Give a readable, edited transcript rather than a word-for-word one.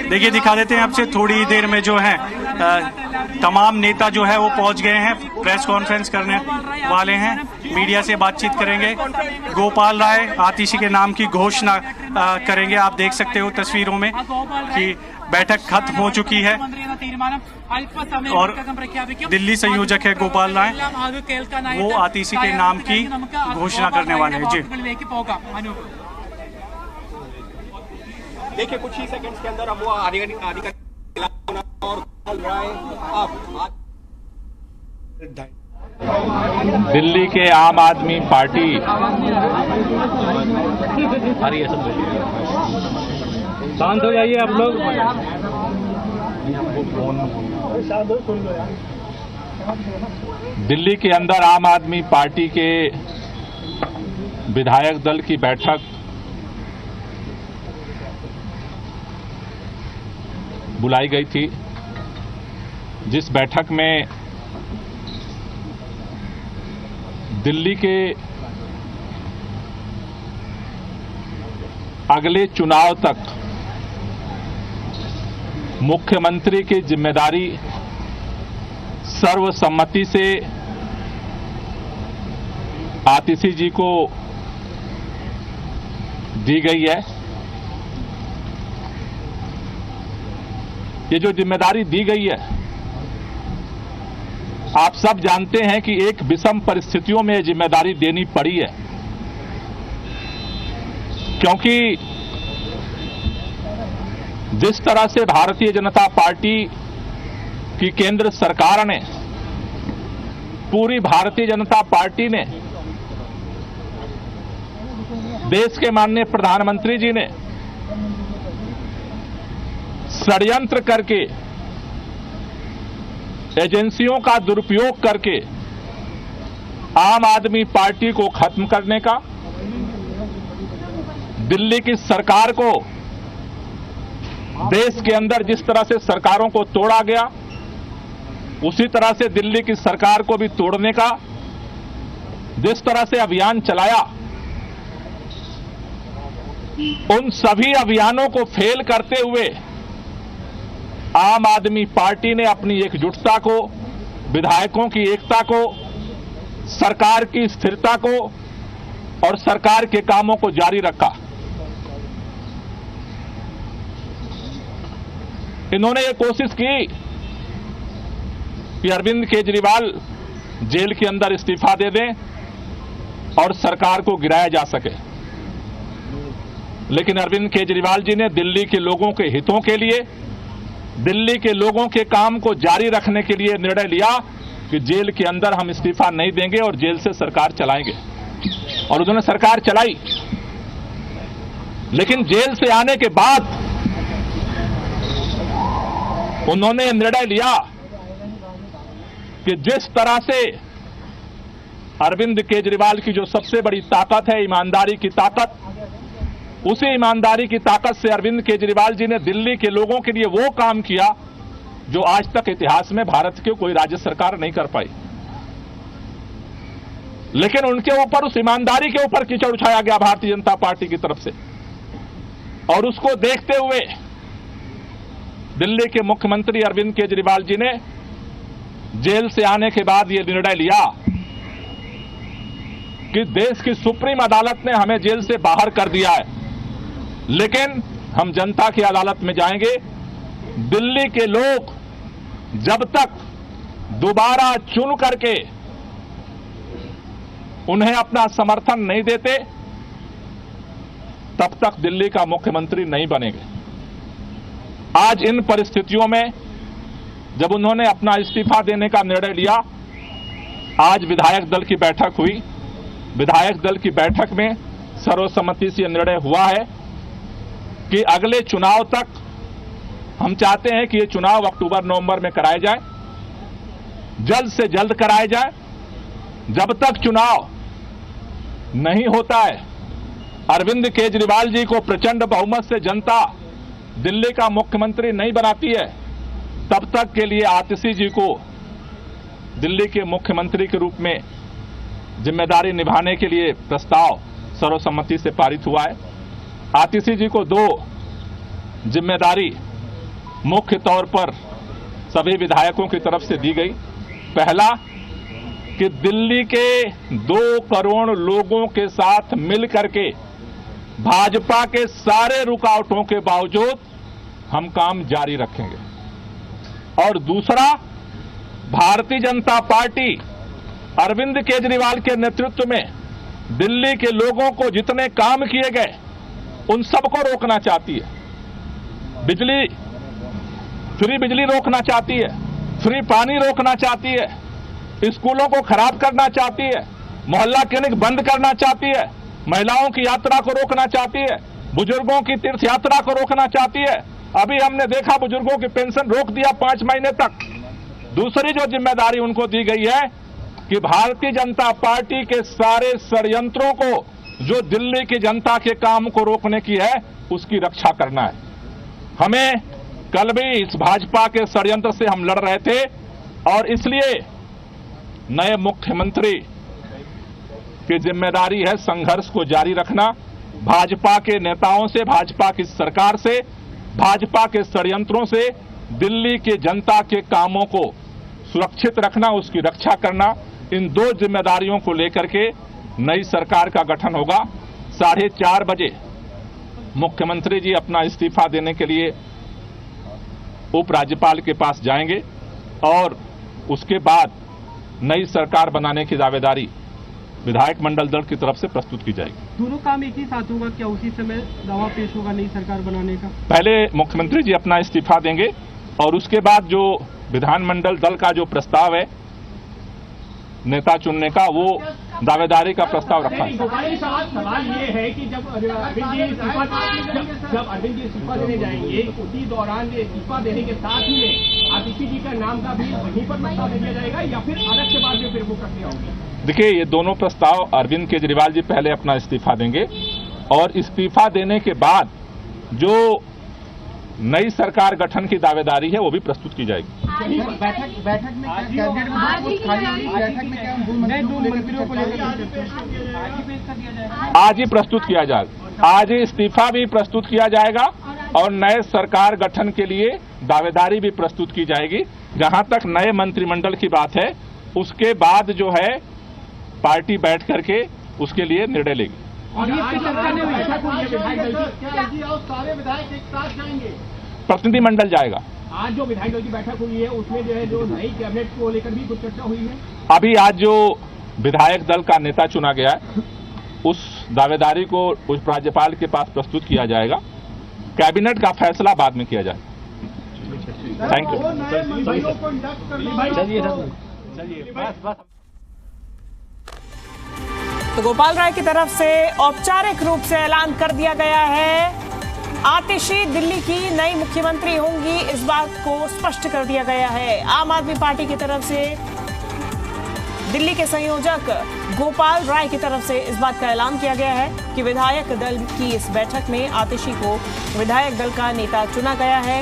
देखिए दिखा देते हैं आपसे, थोड़ी देर में जो है तमाम नेता जो है वो पहुंच गए हैं, प्रेस कॉन्फ्रेंस करने वाले हैं, मीडिया से बातचीत करेंगे। गोपाल राय आतिशी के नाम की घोषणा करेंगे। आप देख सकते हो तस्वीरों में कि बैठक खत्म हो चुकी है और दिल्ली संयोजक है गोपाल राय, वो आतिशी के नाम की घोषणा करने वाले हैं। जी देखिए कुछ ही सेकंड्स के अंदर अब वो आधिकारिक और दिल्ली के आम आदमी पार्टी शांत हो जाइए आप लोग। दिल्ली के अंदर आम आदमी पार्टी के विधायक दल की बैठक बुलाई गई थी, जिस बैठक में दिल्ली के अगले चुनाव तक मुख्यमंत्री की जिम्मेदारी सर्वसम्मति से आतिशी जी को दी गई है। ये जो जिम्मेदारी दी गई है, आप सब जानते हैं कि एक विषम परिस्थितियों में जिम्मेदारी देनी पड़ी है, क्योंकि जिस तरह से भारतीय जनता पार्टी की केंद्र सरकार ने, पूरी भारतीय जनता पार्टी ने, देश के माननीय प्रधानमंत्री जी ने षड्यंत्र करके, एजेंसियों का दुरुपयोग करके आम आदमी पार्टी को खत्म करने का, दिल्ली की सरकार को, देश के अंदर जिस तरह से सरकारों को तोड़ा गया उसी तरह से दिल्ली की सरकार को भी तोड़ने का जिस तरह से अभियान चलाया, उन सभी अभियानों को फेल करते हुए आम आदमी पार्टी ने अपनी एकजुटता को, विधायकों की एकता को, सरकार की स्थिरता को और सरकार के कामों को जारी रखा। इन्होंने ये कोशिश की कि अरविंद केजरीवाल जेल के अंदर इस्तीफा दे दें और सरकार को गिराया जा सके, लेकिन अरविंद केजरीवाल जी ने दिल्ली के लोगों के हितों के लिए, दिल्ली के लोगों के काम को जारी रखने के लिए निर्णय लिया कि जेल के अंदर हम इस्तीफा नहीं देंगे और जेल से सरकार चलाएंगे, और उन्होंने सरकार चलाई। लेकिन जेल से आने के बाद उन्होंने निर्णय लिया कि जिस तरह से अरविंद केजरीवाल की जो सबसे बड़ी ताकत है ईमानदारी की ताकत, उसी ईमानदारी की ताकत से अरविंद केजरीवाल जी ने दिल्ली के लोगों के लिए वो काम किया जो आज तक इतिहास में भारत की कोई राज्य सरकार नहीं कर पाई। लेकिन उनके ऊपर, उस ईमानदारी के ऊपर कीचड़ उछाया गया भारतीय जनता पार्टी की तरफ से, और उसको देखते हुए दिल्ली के मुख्यमंत्री अरविंद केजरीवाल जी ने जेल से आने के बाद यह निर्णय लिया कि देश की सुप्रीम अदालत ने हमें जेल से बाहर कर दिया है, लेकिन हम जनता की अदालत में जाएंगे। दिल्ली के लोग जब तक दोबारा चुन करके उन्हें अपना समर्थन नहीं देते, तब तक दिल्ली का मुख्यमंत्री नहीं बनेंगे। आज इन परिस्थितियों में जब उन्होंने अपना इस्तीफा देने का निर्णय लिया, आज विधायक दल की बैठक हुई। विधायक दल की बैठक में सर्वसम्मति से निर्णय हुआ है कि अगले चुनाव तक हम चाहते हैं कि ये चुनाव अक्टूबर-नवंबर में कराए जाए, जल्द से जल्द कराए जाए। जब तक चुनाव नहीं होता है, अरविंद केजरीवाल जी को प्रचंड बहुमत से जनता दिल्ली का मुख्यमंत्री नहीं बनाती है, तब तक के लिए आतिशी जी को दिल्ली के मुख्यमंत्री के रूप में जिम्मेदारी निभाने के लिए प्रस्ताव सर्वसम्मति से पारित हुआ है। आतिशी जी को 2 जिम्मेदारी मुख्य तौर पर सभी विधायकों की तरफ से दी गई। पहला कि दिल्ली के 2 करोड़ लोगों के साथ मिल करके भाजपा के सारे रुकावटों के बावजूद हम काम जारी रखेंगे, और दूसरा भारतीय जनता पार्टी अरविंद केजरीवाल के नेतृत्व में दिल्ली के लोगों को जितने काम किए गए उन सबको रोकना चाहती है। फ्री बिजली रोकना चाहती है, फ्री पानी रोकना चाहती है, स्कूलों को खराब करना चाहती है, मोहल्ला क्लिनिक बंद करना चाहती है, महिलाओं की यात्रा को रोकना चाहती है, बुजुर्गों की तीर्थ यात्रा को रोकना चाहती है। अभी हमने देखा बुजुर्गों की पेंशन रोक दिया 5 महीने तक। दूसरी जो जिम्मेदारी उनको दी गई है कि भारतीय जनता पार्टी के सारे षड्यंत्रों को, जो दिल्ली की जनता के काम को रोकने की है, उसकी रक्षा करना है। हमें कल भी इस भाजपा के षड्यंत्र से हम लड़ रहे थे, और इसलिए नए मुख्यमंत्री की जिम्मेदारी है संघर्ष को जारी रखना, भाजपा के नेताओं से, भाजपा की सरकार से, भाजपा के षड्यंत्रों से दिल्ली की जनता के कामों को सुरक्षित रखना, उसकी रक्षा करना। इन 2 जिम्मेदारियों को लेकर के नई सरकार का गठन होगा। 4:30 बजे मुख्यमंत्री जी अपना इस्तीफा देने के लिए उपराज्यपाल के पास जाएंगे, और उसके बाद नई सरकार बनाने की दावेदारी विधायक मंडल दल की तरफ से प्रस्तुत की जाएगी। दोनों काम एक ही साथ होगा क्या? उसी समय दावा पेश होगा नई सरकार बनाने का? पहले मुख्यमंत्री जी अपना इस्तीफा देंगे, और उसके बाद जो विधानमंडल दल का जो प्रस्ताव है नेता चुनने का, वो दावेदारी का प्रस्ताव रखा है। सवाल ये है कि जब अरविंद जी इस्तीफा देने जाएंगे, उसी दौरान इस्तीफा देने के साथ ही में आतिशी जी का नाम का भी वहीं पर प्रस्ताव दिया जाएगा, या फिर अलग से बाद में फिर वो प्रक्रिया होगी? देखिए, ये दोनों प्रस्ताव अरविंद केजरीवाल जी पहले अपना इस्तीफा देंगे, और इस्तीफा देने के बाद जो नई सरकार गठन की दावेदारी है वो भी प्रस्तुत की जाएगी। बैठक में कैबिनेट में कुछ खाली हुई, बैठक में क्या दो मंत्रियों को लेकर आज ही प्रस्तुत किया जाएगा। आज ही इस्तीफा भी प्रस्तुत किया जाएगा, और नए सरकार गठन के लिए दावेदारी भी प्रस्तुत की जाएगी। जहां तक नए मंत्रिमंडल की बात है, उसके बाद जो है पार्टी बैठ करके उसके लिए निर्णय लेगी। और ये चर्चा नहीं हुई, सारे विधायक एक साथ जाएंगे? प्रतिनिधिमंडल जाएगा। आज जो विधायक दल की बैठक हुई है उसमें जो है, जो नई कैबिनेट को लेकर भी कुछ चर्चा हुई है? अभी आज जो विधायक दल का नेता चुना गया है, उस दावेदारी को उप राज्यपाल के पास प्रस्तुत किया जाएगा। कैबिनेट का फैसला बाद में किया जाएगा। Thank you. तो गोपाल राय की तरफ से औपचारिक रूप से ऐलान कर दिया गया है, आतिशी दिल्ली की नई मुख्यमंत्री होंगी, इस बात को स्पष्ट कर दिया गया है। आम आदमी पार्टी की तरफ से दिल्ली के संयोजक गोपाल राय की तरफ से इस बात का ऐलान किया गया है कि विधायक दल की इस बैठक में आतिशी को विधायक दल का नेता चुना गया है।